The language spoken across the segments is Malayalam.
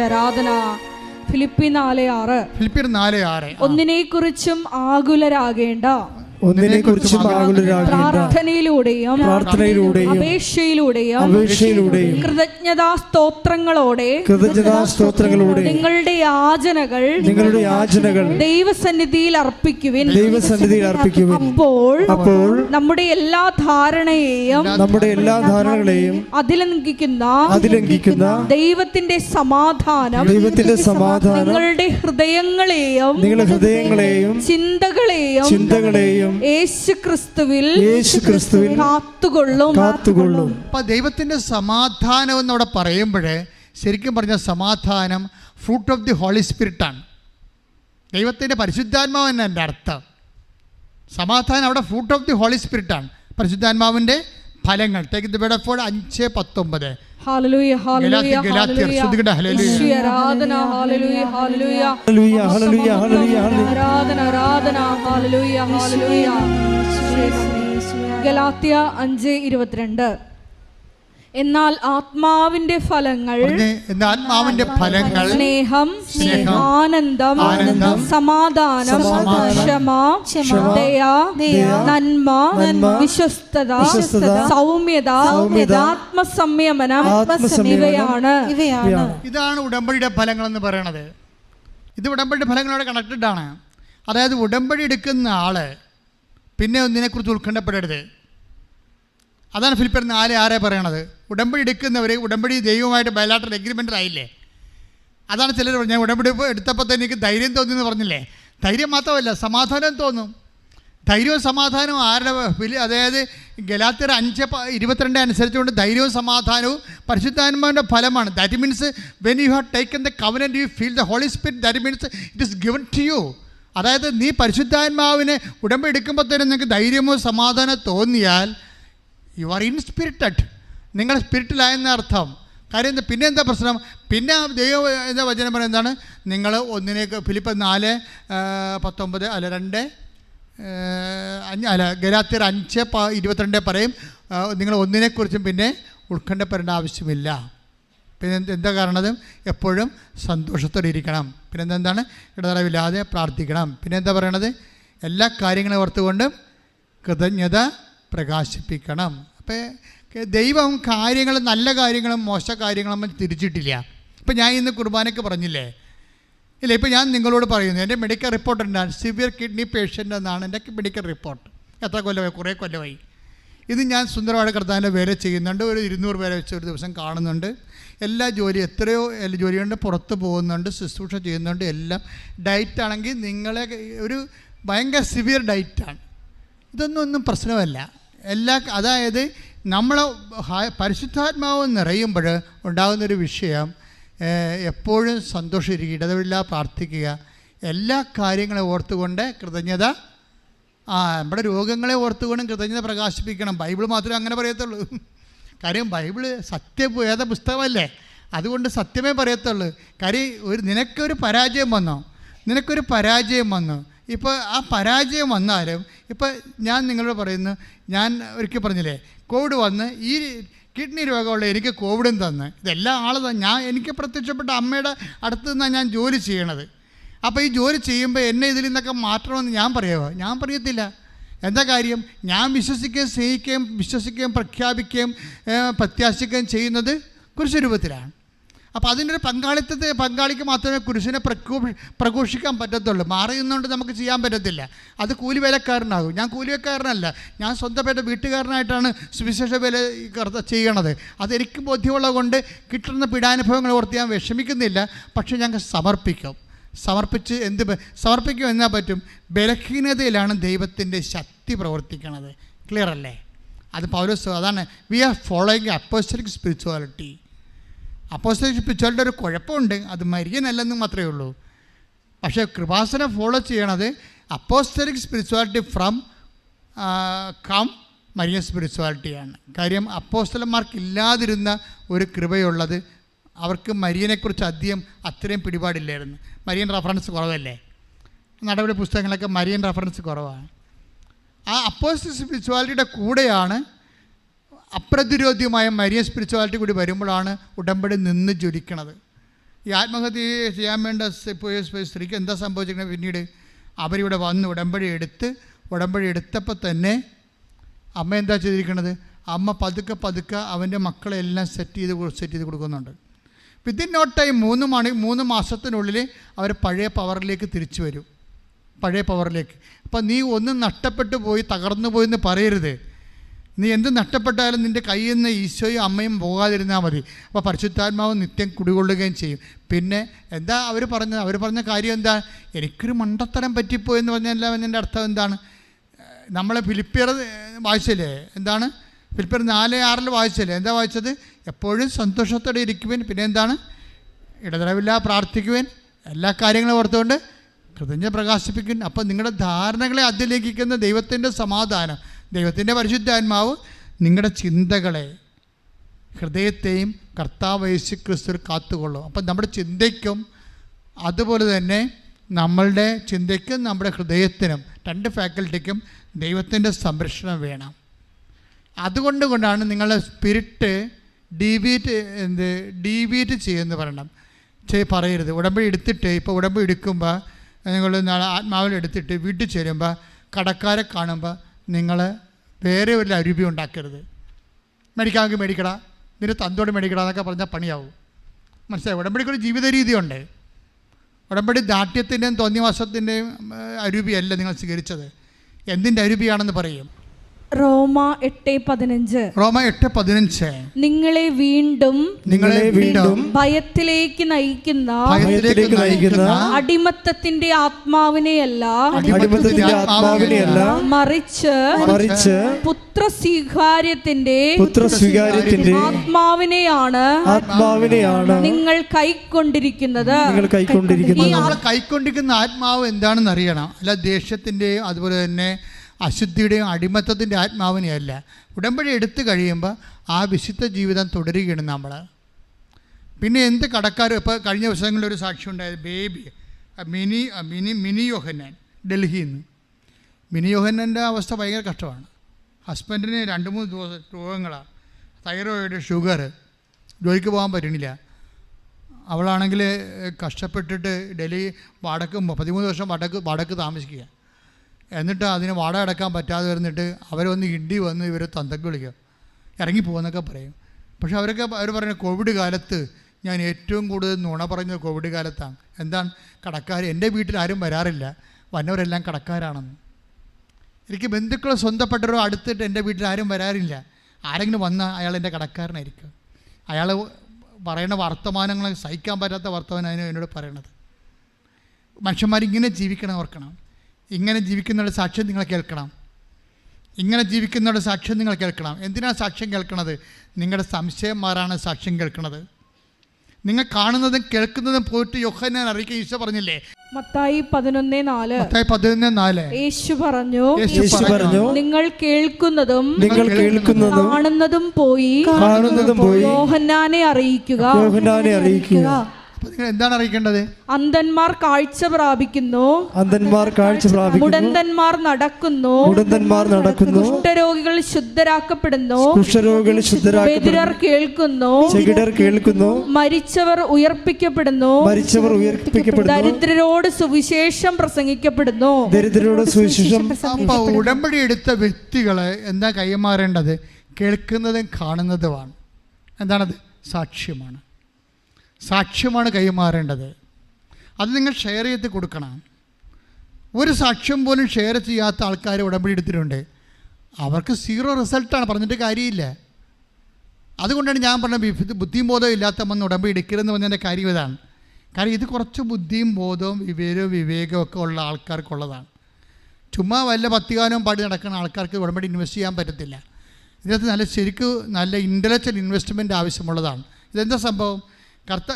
ആരാധന. ഫിലിപ്പിയർ 4:6 ഒന്നിനെക്കുറിച്ചും ആകുലരാകേണ്ട, പ്രാർത്ഥനയിലൂടെയും അപേക്ഷയിലൂടെയും കൃതജ്ഞതാസ്തോത്രങ്ങളോടെ നിങ്ങളുടെ യാചനകൾ ദൈവസന്നിധിയിൽ അർപ്പിക്കുവിൻ. അപ്പോൾ നമ്മുടെ എല്ലാ ധാരണയെയും അതിലംഘിക്കുന്ന ദൈവത്തിന്റെ സമാധാനം നിങ്ങളുടെ ഹൃദയങ്ങളെയും ചിന്തകളെയും യേശുക്രിസ്തുവിൽ കാത്തുകൊള്ളും. അപ്പൊ ദൈവത്തിന്റെ സമാധാനം എന്നവിടെ പറയുമ്പോഴേ ശരിക്കും പറഞ്ഞ സമാധാനം fruit of the Holy Spirit ആണ്. ദൈവത്തിന്റെ പരിശുദ്ധാത്മാവ് തന്നെ എൻ്റെ അർത്ഥം. സമാധാനം അവിടെ fruit of the Holy Spirit ആണ്, പരിശുദ്ധാത്മാവിന്റെ ഫലങ്ങൾ. 5:19 ഹല്ലേലൂയ ഹല്ലേലൂയ ഹല്ലേലൂയ ആരാധന ഹല്ലേലൂയ ഹല്ലേലൂയ ഹല്ലേലൂയ ആരാധന ആരാധന ഹല്ലേലൂയ ഹല്ലേലൂയ. ഗലാത്യ 5:22 എന്നാൽ ആത്മാവിന്റെ ഫലങ്ങൾ സ്നേഹം, ആനന്ദം, സമാധാനം, ക്ഷമ, ദയ, നന്മ, വിശ്വസ്തത, സൗമ്യത, ആത്മസംയമനം ഇവയാണ്. ഇതാണ് ഉടമ്പടിയുടെ ഫലങ്ങൾ എന്ന് പറയുന്നത്. ഇത് ഉടമ്പടി ഫലങ്ങളോട് കണക്റ്റഡ് ആണ്. അതായത് ഉടമ്പടി എടുക്കുന്ന ആള് പിന്നെ ഒന്നിനെക്കുറിച്ച് ഉത്കണ്ഠപ്പെടരുത്. അതാണ് ഫിലിപ്പിയർ 4:6 പറയണത്. ഉടമ്പടി എടുക്കുന്നവർ ഉടമ്പടി ദൈവമായിട്ട് ബയലാറ്ററൽ എഗ്രിമെൻ്റ് ആയില്ലേ. അതാണ് ചിലർ പറഞ്ഞു, ഞാൻ ഉടമ്പടി എടുത്തപ്പോൾ തന്നെ എനിക്ക് ധൈര്യം തോന്നിയെന്ന് പറഞ്ഞില്ലേ. ധൈര്യം മാത്രമല്ല, സമാധാനം തോന്നും. ധൈര്യവും സമാധാനവും ആരുടെ, അതായത് ഗലാത്യർ 5:22 അനുസരിച്ചുകൊണ്ട് ധൈര്യവും സമാധാനവും പരിശുദ്ധാത്മാവിൻ്റെ ഫലമാണ്. That means when you have taken the covenant you feel the Holy Spirit, that means it is given to you. അതായത് നീ പരിശുദ്ധാത്മാവിനെ ഉടമ്പടി എടുക്കുമ്പോൾ തന്നെ നിങ്ങൾക്ക് ധൈര്യമോ സമാധാനം തോന്നിയാൽ യു ആർ ഇൻസ്പിരിറ്റഡ്, നിങ്ങൾ സ്പിരിറ്റിലായെന്ന അർത്ഥം. കാര്യം എന്താ, പിന്നെ എന്താ പ്രശ്നം? പിന്നെ ദൈവം എന്താ വചനം പറയുന്നത് എന്താണ്? നിങ്ങൾ ഒന്നിനേക്ക് ഫിലിപ്പിയർ 4:19 ഗലാത്യർ 5:22 പറയും, നിങ്ങൾ ഒന്നിനെക്കുറിച്ചും പിന്നെ ഉത്കണ്ഠപ്പെടേണ്ട ആവശ്യമില്ല. പിന്നെ എന്താ കാരണത്? എപ്പോഴും സന്തോഷത്തോടെ ഇരിക്കണം. പിന്നെ എന്താണ്? ഇടതടവില്ലാതെ പ്രാർത്ഥിക്കണം. പിന്നെ എന്താ പറയണത്? എല്ലാ കാര്യങ്ങളും ഓർത്തുകൊണ്ടും കൃതജ്ഞത പ്രകാശിപ്പിക്കണം. അപ്പോൾ ദൈവം കാര്യങ്ങൾ, നല്ല കാര്യങ്ങളും മോശ കാര്യങ്ങളും തിരിച്ചിട്ടില്ല. ഇപ്പം ഞാൻ ഇന്ന് കുർബാനയ്ക്ക് പറഞ്ഞില്ലേ ഇല്ല, ഇപ്പോൾ ഞാൻ നിങ്ങളോട് പറയുന്നു, എൻ്റെ മെഡിക്കൽ റിപ്പോർട്ട് ഉണ്ടാണ്, സിവിയർ കിഡ്നി പേഷ്യൻ്റ് എന്നാണ് എൻ്റെ മെഡിക്കൽ റിപ്പോർട്ട്. എത്ര കൊല്ലമായി? കുറേ കൊല്ലമായി. ഇത് ഞാൻ സുന്ദരമായിട്ട് കർത്താവിൻ്റെ വേല ചെയ്യുന്നുണ്ട്. ഒരു 200 പേരെ വെച്ച് ഒരു ദിവസം കാണുന്നുണ്ട്. എല്ലാ എത്രയോ ജോലിയുണ്ട്, പുറത്ത് പോകുന്നുണ്ട്, ശുശ്രൂഷ ചെയ്യുന്നുണ്ട്. എല്ലാം ഡയറ്റാണെങ്കിൽ നിങ്ങളെ ഒരു ഭയങ്കര സിവിയർ ഡയറ്റാണ്. ഒന്നും പ്രശ്നമല്ല. അതായത് നമ്മൾ പരിശുദ്ധാത്മാവ് നിറയുമ്പോൾ ഉണ്ടാകുന്നൊരു വിഷയം, എപ്പോഴും സന്തോഷിക്കുക, ഇടതവില്ലാതെ പ്രാർത്ഥിക്കുക, എല്ലാ കാര്യങ്ങളെ ഓർത്തുകൊണ്ട് കൃതജ്ഞത, നമ്മുടെ രോഗങ്ങളെ ഓർത്തുകൊണ്ടും കൃതജ്ഞത പ്രകാശിപ്പിക്കണം. ബൈബിൾ മാത്രമേ അങ്ങനെ പറയത്തുള്ളൂ. കാര്യം ബൈബിള് സത്യവേദ പുസ്തകമല്ലേ, അതുകൊണ്ട് സത്യമേ പറയത്തുള്ളൂ. കാര്യം നിനക്കൊരു പരാജയം വന്നു. ഇപ്പോൾ ആ പരാജയം വന്നാലും, ഇപ്പോൾ ഞാൻ നിങ്ങളോട് പറയുന്നു, ഞാൻ ഒരിക്കൽ പറഞ്ഞില്ലേ, കോവിഡ് വന്ന് ഈ കിഡ്നി രോഗമുള്ള എനിക്ക് കോവിഡും തന്ന്, ഇതെല്ലാം എനിക്ക് പ്രത്യക്ഷപ്പെട്ട അമ്മയുടെ അടുത്ത് നിന്നാണ് ഞാൻ ജോലി ചെയ്യണത്. അപ്പോൾ ഈ ജോലി ചെയ്യുമ്പോൾ എന്നെ ഇതിൽ നിന്നൊക്കെ മാറ്റണമെന്ന് ഞാൻ പറയത്തില്ല. എന്താ കാര്യം? ഞാൻ വിശ്വസിക്കുകയും സ്നേഹിക്കുകയും പ്രഖ്യാപിക്കുകയും പ്രത്യാശിക്കുകയും ചെയ്യുന്നത് കുരിശുരൂപത്തിലാണ്. അപ്പോൾ അതിൻ്റെ ഒരു പങ്കാളിക്ക് മാത്രമേ കുരിശിനെ പ്രഘോഷിക്കാൻ പറ്റത്തുള്ളൂ. മാറിയുന്നതുകൊണ്ട് നമുക്ക് ചെയ്യാൻ പറ്റത്തില്ല. അത് കൂലിവേലക്കാരനാകും. ഞാൻ കൂലിവേലക്കാരനല്ല, ഞാൻ സ്വന്തമായിട്ട് വീട്ടുകാരനായിട്ടാണ് സുവിശേഷ വേല ചെയ്യണത്. അതെനിക്ക് ബോധ്യമുള്ളത് കൊണ്ട് കിട്ടുന്ന പീഡാനുഭവങ്ങൾ ഓർത്ത് ഞാൻ വിഷമിക്കുന്നില്ല. പക്ഷേ ഞങ്ങൾ സമർപ്പിക്കും എന്നാൽ പറ്റും? ബലഹീനതയിലാണ് ദൈവത്തിൻ്റെ ശക്തി പ്രവർത്തിക്കണത്. ക്ലിയർ അല്ലേ? അത് പൗലോസ്, അതാണ് we are following apostolic spirituality. Apostolic spirituality ഒരു കുഴപ്പമുണ്ട്, അത് മരിയനല്ലെന്ന് മാത്രമേ ഉള്ളൂ. പക്ഷേ കൃപാസനം ഫോളോ ചെയ്യണത് അപ്പോസ്റ്റലിക് സ്പിരിച്വാലിറ്റി ഫ്രം മരിയൻ സ്പിരിച്വാലിറ്റിയാണ്. കാര്യം അപ്പോസ്റ്റലന്മാർക്കില്ലാതിരുന്ന ഒരു കൃപയുള്ളത്. അവർക്ക് മരിയനെക്കുറിച്ച് അത്രയും പിടിപാടില്ലായിരുന്നു. മരിയൻ റെഫറൻസ് കുറവല്ലേ, നടപടി പുസ്തകങ്ങളൊക്കെ മരിയൻ റെഫറൻസ് കുറവാണ്. ആ അപ്പോസ്റ്റലിക് സ്പിരിച്വാലിറ്റിയുടെ കൂടെയാണ് അപ്രതിരോധ്യമായ മരിയൻ സ്പിരിച്വാലിറ്റി കൂടി വരുമ്പോഴാണ് ഉടമ്പടി നിന്ന് ജ്വലിക്കണത്. ഈ ആത്മഹത്യ ചെയ്യാൻ വേണ്ട സ്ത്രീക്ക് എന്താ സംഭവിച്ചിരിക്കുന്നത്? പിന്നീട് അവരിവിടെ വന്ന് ഉടമ്പടി എടുത്തപ്പോൾ തന്നെ അമ്മ എന്താ ചെയ്തിരിക്കുന്നത്? അമ്മ പതുക്കെ അവൻ്റെ മക്കളെല്ലാം സെറ്റ് ചെയ്ത് കൊടുക്കുന്നുണ്ട്. വിത്തിൻ നോ ടൈം 3 മാസത്തിനുള്ളിൽ അവർ പഴയ പവറിലേക്ക് തിരിച്ചു വരും, പഴയ പവറിലേക്ക്. അപ്പം നീ ഒന്നും നഷ്ടപ്പെട്ടു പോയി, തകർന്നു പോയി എന്ന് പറയരുത്. നീ എന്ത് നഷ്ടപ്പെട്ടാലും നിൻ്റെ കയ്യിൽ നിന്ന് ഈശോയും അമ്മയും പോകാതിരുന്നാൽ മതി. അപ്പോൾ പരിശുദ്ധാത്മാവ് നിത്യം കുടികൊള്ളുകയും ചെയ്യും. പിന്നെ എന്താ അവർ പറഞ്ഞ കാര്യം എന്താ? എനിക്കൊരു മണ്ടത്തരം പറ്റിപ്പോയെന്ന് പറഞ്ഞല്ല. എൻ്റെ അർത്ഥം എന്താണ്? നമ്മളെ ഫിലിപ്പിയർ വായിച്ചില്ലേ? എന്താണ് ഫിലിപ്പിയർ 4:6 വായിച്ചില്ലേ? എന്താ വായിച്ചത്? എപ്പോഴും സന്തോഷത്തോടെ ഇരിക്കുവാൻ, പിന്നെ എന്താണ്? ഇടതടവില്ലാതെ പ്രാർത്ഥിക്കുവാൻ, എല്ലാ കാര്യങ്ങളും ഓർത്തുകൊണ്ട് കൃതജ്ഞ പ്രകാശിപ്പിക്കും. അപ്പം നിങ്ങളുടെ ധാരണകളെ അതിലേക്കിക്കുന്ന ദൈവത്തിൻ്റെ സമാധാനം, ദൈവത്തിൻ്റെ പരിശുദ്ധാത്മാവ് നിങ്ങളുടെ ചിന്തകളെ, ഹൃദയത്തെയും കർത്താവ് യേശുക്രിസ്തുവിൽ കാത്തുകൊള്ളും. അപ്പം നമ്മുടെ ചിന്തയ്ക്കും അതുപോലെ തന്നെ നമ്മളുടെ ചിന്തയ്ക്കും നമ്മുടെ ഹൃദയത്തിനും 2 ഫാക്കൽറ്റിക്കും ദൈവത്തിൻ്റെ സംരക്ഷണം വേണം. അതുകൊണ്ടാണ് നിങ്ങളുടെ സ്പിരിറ്റ് ഡീവിയേറ്റ് ചെയ്യുമെന്ന് പറയരുത്. ഉടമ്പടി എടുത്തിട്ട്, ഇപ്പോൾ ഉടമ്പടി എടുക്കുമ്പോൾ നിങ്ങൾ നാളെ ആത്മാവിൽ എടുത്തിട്ട് വീട്ടിൽ ചേരുമ്പോൾ കടക്കാരെ കാണുമ്പോൾ നിങ്ങൾ വേറെ ഒരു അരൂപി ഉണ്ടാക്കരുത്. മേടിക്കാമെങ്കിൽ മേടിക്കടാ, നിന്റെ തന്തോട് മേടിക്കടാ എന്നൊക്കെ പറഞ്ഞാൽ പണിയാവും. മനസ്സിലായി? ഉടമ്പടിക്കൊരു ജീവിത രീതിയുണ്ട്. ഉടമ്പടി ദാഠ്യത്തിൻ്റെയും തോന്നിവാസത്തിൻ്റെയും അരൂപിയല്ല നിങ്ങൾ സ്വീകരിച്ചത്. എന്തിൻ്റെ അരൂപിയാണെന്ന് പറയും. റോമ 8:15 നിങ്ങളെ വീണ്ടും ഭയത്തിലേക്ക് നയിക്കുന്ന അടിമത്തത്തിന്റെ ആത്മാവിനെയല്ല മറിച്ച് പുത്രസ്വീകാര്യത്തിന്റെ ആത്മാവിനെയാണ് നിങ്ങൾ കൈക്കൊണ്ടിരിക്കുന്നത്. കൈക്കൊണ്ടിരിക്കുന്ന ആത്മാവ് എന്താണെന്ന് അറിയണം. അല്ല ദേഷ്യത്തിൻ്റെയും അതുപോലെ തന്നെ അശുദ്ധിയുടെയും അടിമത്തത്തിൻ്റെ ആത്മാവിനെയല്ല. ഉടമ്പടി എടുത്തു കഴിയുമ്പോൾ ആ വിശുദ്ധ ജീവിതം തുടരുകയാണ് നമ്മൾ. പിന്നെ എന്ത് കടക്കാരും, ഇപ്പോൾ കഴിഞ്ഞ ദിവസങ്ങളിലൊരു സാക്ഷ്യം ഉണ്ടായത് ബേബി മിനി യോഹന്നാൻ, ഡൽഹിയിൽ നിന്ന്. മിനി യോഹന്നാൻ്റെ അവസ്ഥ ഭയങ്കര കഷ്ടമാണ്. ഹസ്ബൻഡിന് 2-3 ദിവസം രോഗങ്ങളാണ്, തൈറോയിഡ്, ഷുഗർ, ജോലിക്ക് പോകാൻ പറ്റണില്ല. അവളാണെങ്കിൽ കഷ്ടപ്പെട്ടിട്ട് ഡൽഹി 13 വർഷം വാടക താമസിക്കുക. എന്നിട്ട് അതിന് വാടക അടക്കാൻ പറ്റാതെ വരുന്നിട്ട് അവരൊന്ന് ഇണ്ടി വന്ന് ഇവർ തന്തക്ക് വിളിക്കുക, ഇറങ്ങിപ്പോകുന്നൊക്കെ പറയും. പക്ഷെ അവർ പറയുന്നത് കോവിഡ് കാലത്ത് ഞാൻ ഏറ്റവും കൂടുതൽ നുണ പറഞ്ഞത് കോവിഡ് കാലത്താണ്. എന്താണ്? കടക്കാർ എൻ്റെ വീട്ടിൽ ആരും വരാറില്ല, വന്നവരെല്ലാം കടക്കാരാണെന്ന്. എനിക്ക് ബന്ധുക്കൾ സ്വന്തപ്പെട്ടവരോ അടുത്തിട്ട് എൻ്റെ വീട്ടിൽ ആരും വരാറില്ല, ആരെങ്കിലും വന്നാൽ അയാൾ എൻ്റെ കടക്കാരനായിരിക്കും. അയാൾ പറയുന്ന വർത്തമാനങ്ങൾ സഹിക്കാൻ പറ്റാത്ത വർത്തമാനം എന്നോട് പറയണത്. മനുഷ്യന്മാരിങ്ങനെ ജീവിക്കണം, ഓർക്കണം. ഇങ്ങനെ ജീവിക്കുന്നവരുടെ സാക്ഷ്യം നിങ്ങൾ കേൾക്കണം. എന്തിനാണ് സാക്ഷ്യം കേൾക്കണത്? നിങ്ങളുടെ സംശയം മാറാണ് സാക്ഷ്യം കേൾക്കണത്. നിങ്ങൾ കാണുന്നതും കേൾക്കുന്നതും പോയിട്ട് യോഹന്നാൻ അറിയിക്കാൻ ഈശോ പറഞ്ഞില്ലേ? മത്തായി 11:4 യേശു പറഞ്ഞു, നിങ്ങൾ കേൾക്കുന്നതും കാണുന്നതും പോയി യോഹന്നാനെ അറിയിക്കുക. നിങ്ങൾ എന്താണ് അറിയിക്കേണ്ടത്? അന്ധന്മാർ കാഴ്ച പ്രാപിക്കുന്നു, മുടന്തന്മാർ നടക്കുന്നു, കുഷ്ഠരോഗികൾ ശുദ്ധരാക്കപ്പെടുന്നു, ബധിരർ കേൾക്കുന്നു, മരിച്ചവർ ഉയർപ്പിക്കപ്പെടുന്നു, ദരിദ്രരോട് സുവിശേഷം പ്രസംഗിക്കപ്പെടുന്നു. ഉടമ്പടി എടുത്ത വ്യക്തികളെ എന്താ കൈമാറേണ്ടത്? കേൾക്കുന്നതും കാണുന്നതുമാണ്. എന്താണത്? സാക്ഷ്യമാണ് കൈമാറേണ്ടത്. അത് നിങ്ങൾ ഷെയർ ചെയ്ത് കൊടുക്കണം. ഒരു സാക്ഷ്യം പോലും ഷെയർ ചെയ്യാത്ത ആൾക്കാർ ഉടമ്പടി എടുത്തിട്ടുണ്ട്. അവർക്ക് 0 റിസൾട്ടാണ്, പറഞ്ഞിട്ട് കാര്യമില്ല. അതുകൊണ്ടാണ് ഞാൻ പറഞ്ഞത് ബുദ്ധിയും ബോധവും ഇല്ലാത്ത വന്ന് ഉടമ്പടി എടുക്കരുതെന്ന് പറഞ്ഞതിൻ്റെ കാര്യം ഇതാണ്. കാരണം ഇത് കുറച്ച് ബുദ്ധിയും ബോധവും വിവേകവും ഒക്കെ ഉള്ള ആൾക്കാർക്കുള്ളതാണ്. ചുമ്മാ വല്ല പത്തികാനവും പാടി നടക്കുന്ന ആൾക്കാർക്ക് ഉടമ്പടി ഇൻവെസ്റ്റ് ചെയ്യാൻ പറ്റത്തില്ല. ഇതിനകത്ത് ശരിക്കും നല്ല ഇൻ്റലക്ച്വൽ ഇൻവെസ്റ്റ്മെൻറ്റ് ആവശ്യമുള്ളതാണ്. ഇതെന്താ സംഭവം?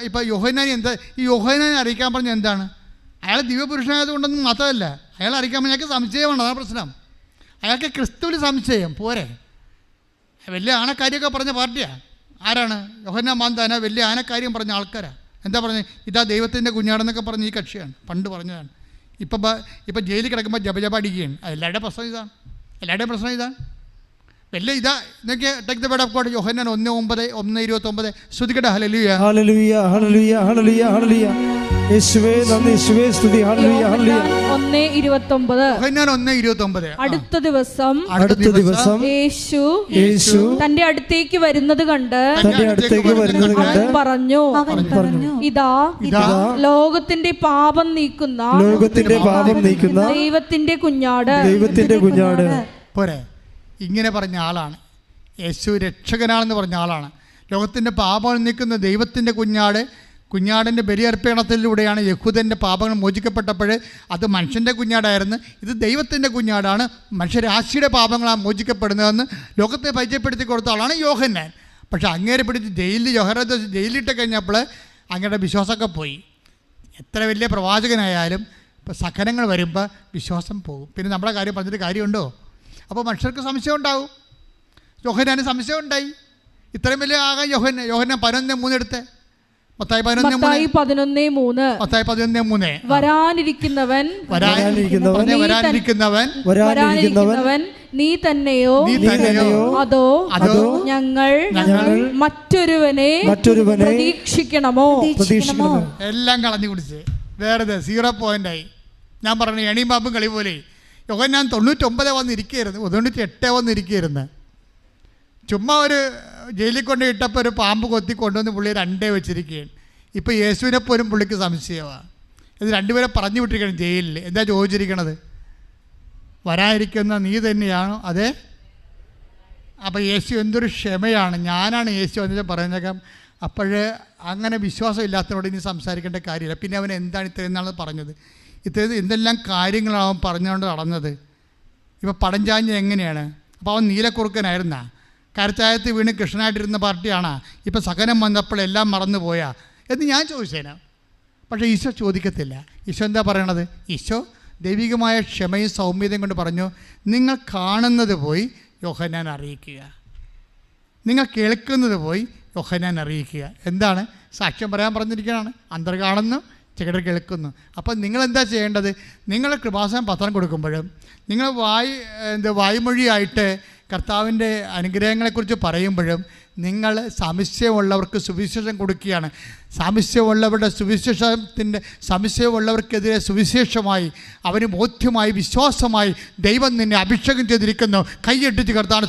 ഇപ്പോൾ യോഹന്നാനെ ഈ യോഹന്നാനെ അറിയിക്കാൻ പറഞ്ഞ എന്താണ്? അയാൾ ദിവ്യപുരുഷനായതുകൊണ്ടൊന്നും മാത്രമല്ല, അയാൾ അറിയിക്കാൻ പറഞ്ഞാൽ അയാൾക്ക് സംശയമാണ്. അതാണ് പ്രശ്നം. അയാൾക്ക് ക്രിസ്തുവിൽ സംശയം പോരെ. വലിയ ആനക്കാരിയൊക്കെ പറഞ്ഞ പാർട്ടിയാണ്. ആരാണ്? യോഹന്നാൻ മാന്താന വലിയ ആനക്കാര്യം പറഞ്ഞ ആൾക്കാരാണ്. എന്താ പറഞ്ഞത്? ഇതാ ദൈവത്തിൻ്റെ കുഞ്ഞാടെന്നൊക്കെ പറഞ്ഞ ഈ കക്ഷിയാണ്, പണ്ട് പറഞ്ഞതാണ്. ഇപ്പം ജയിലിൽ കിടക്കുമ്പോൾ ജപജപ അടിക്കുകയാണ്. എല്ലാവരുടെയും പ്രശ്നം ഇതാണ്. വലിയ ഇതാ എന്നൊക്കെ take the word of God. യോഹന്നാൻ 1:9 ശ്രുതികട ഹല്ലേലൂയ ഹല്ലേലൂയ ഹല്ലേലൂയ ഹല്ലേലൂയ ഹല്ലേലൂയ. യേശുവേ നന്ദി, യേശുവേ സ്തുതി. ഹല്ലേലൂയ ഹല്ലേലൂയ. 1:29. യോഹന്നാൻ 1:29. അടുത്ത ദിവസം യേശു തന്റെ അടുത്തേക്ക് വരുന്നത് കണ്ട് അവൻ പറഞ്ഞു, ഇതാ ലോകത്തിന്റെ പാപം നീക്കുന്ന ദൈവത്തിന്റെ കുഞ്ഞാട്. പോരെ, ഇങ്ങനെ പറഞ്ഞ ആളാണ് യേശു. രക്ഷകനാണെന്ന് പറഞ്ഞ ആളാണ്. ലോകത്തിൻ്റെ പാപങ്ങൾ നീക്കുന്ന ദൈവത്തിൻ്റെ കുഞ്ഞാടിൻ്റെ ബലിയർപ്പണത്തിലൂടെയാണ് യഹൂദൻ്റെ പാപങ്ങൾ മോചിക്കപ്പെട്ടപ്പോൾ അത് മനുഷ്യൻ്റെ കുഞ്ഞാടായിരുന്നു. ഇത് ദൈവത്തിൻ്റെ കുഞ്ഞാടാണ്. മനുഷ്യരാശിയുടെ പാപങ്ങളാണ് മോചിക്കപ്പെടുന്നതെന്ന് ലോകത്തെ പരിചയപ്പെടുത്തി കൊടുത്ത ആളാണ് യോഹന്നാൻ. പക്ഷെ അങ്ങേരെ പിടിച്ച് ജയിലിലിട്ട് കഴിഞ്ഞപ്പോൾ അങ്ങയുടെ വിശ്വാസമൊക്കെ പോയി. എത്ര വലിയ പ്രവാചകനായാലും ഇപ്പോൾ സഹനങ്ങൾ വരുമ്പോൾ വിശ്വാസം പോകും. പിന്നെ നമ്മുടെ കാര്യം പറഞ്ഞിട്ട് കാര്യമുണ്ടോ? അപ്പോൾ മനുഷ്യർക്ക് സംശയം ഉണ്ടാവും. യോഹന്നാന് സംശയം ഉണ്ടായി. ഇത്രയും വലിയ ആകാൻ യോഹന്നാൻ 11:3 എടുത്ത്. മത്തായി 11:3 വരാനിരിക്കുന്നവൻ നീ തന്നെയോ അതോ ഞങ്ങൾ മറ്റൊരുവനെ പ്രതീക്ഷിക്കണമോ? എല്ലാം കളഞ്ഞു കുടിച്ച് വേറെ 0 പോയിന്റായി. ഞാൻ പറഞ്ഞു എണിയും പാമ്പും കളി പോലെ. യോഹന്നാൻ 99 വന്നിരിക്കുകയായിരുന്നു, 98 വന്നിരിക്കുകയായിരുന്നു. ചുമ്മാ ഒരു ജയിലിൽ കൊണ്ട് ഇട്ടപ്പോൾ ഒരു പാമ്പ് കൊത്തി കൊണ്ടുവന്ന് പുള്ളി 2 വെച്ചിരിക്കുകയാണ്. ഇപ്പോൾ യേശുവിനെ പോലും പുള്ളിക്ക് സംശയമാണ്. ഇത് 2 പേരെ പറഞ്ഞു വിട്ടിരിക്കണം ജയിലിൽ. എന്താ ചോദിച്ചിരിക്കണത്? വരാതിരിക്കുന്ന നീ തന്നെയാണോ? അതെ. അപ്പോൾ യേശു എന്തൊരു ക്ഷമയാണ്. ഞാനാണ് യേശു എന്ന് പറയുന്നേക്കാം. അപ്പോഴേ അങ്ങനെ വിശ്വാസം ഇല്ലാത്തവരോട് ഇനി സംസാരിക്കേണ്ട കാര്യമില്ല. പിന്നെ അവൻ എന്താണ് ഇത്രയും നാൾ പറഞ്ഞത്? ഇത്രയും എന്തെല്ലാം കാര്യങ്ങളാണ് അവൻ പറഞ്ഞുകൊണ്ട് നടന്നത്. ഇപ്പോൾ പടഞ്ചാഞ്ഞ എങ്ങനെയാണ്? അപ്പോൾ അവൻ നീലക്കുറുക്കനായിരുന്നാ? കരച്ചായത്ത് വീണ് കൃഷ്ണനായിട്ടിരുന്ന പാർട്ടിയാണാ? ഇപ്പോൾ സഹനം വന്നപ്പോൾ എല്ലാം മറന്നു പോയാ എന്ന് ഞാൻ ചോദിച്ചേനാ. പക്ഷേ ഈശോ ചോദിക്കത്തില്ല. ഈശോ എന്താ പറയണത്? ഈശോ ദൈവികമായ ക്ഷമയും സൗമ്യതയും കൊണ്ട് പറഞ്ഞു, നിങ്ങൾ കാണുന്നത് പോയി യോഹന്നാൻ അറിയിക്കുക, നിങ്ങൾ കേൾക്കുന്നത് പോയി യോഹന്നാൻ അറിയിക്കുക. എന്താണ്? സാക്ഷ്യം പറയാൻ പറഞ്ഞിരിക്കുകയാണ്. അന്തർ കാണുന്നു, ചെകിടർ കേൾക്കുന്നു. അപ്പം നിങ്ങളെന്താ ചെയ്യേണ്ടത്? നിങ്ങൾ കൃപാസനം പത്രം കൊടുക്കുമ്പോഴും നിങ്ങൾ വായ്മൊഴിയായിട്ട് കർത്താവിൻ്റെ അനുഗ്രഹങ്ങളെക്കുറിച്ച് പറയുമ്പോഴും നിങ്ങൾ സംശയമുള്ളവർക്ക് സുവിശേഷം കൊടുക്കുകയാണ്. സംശയമുള്ളവർക്കെതിരെ സുവിശേഷമായി അവന് ബോധ്യമായി വിശ്വാസമായി ദൈവം നിന്നെ അഭിഷേകം ചെയ്തിരിക്കുന്നു. കൈയ്യടിച്ച് കർത്താവിനെ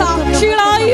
സാക്ഷികളായി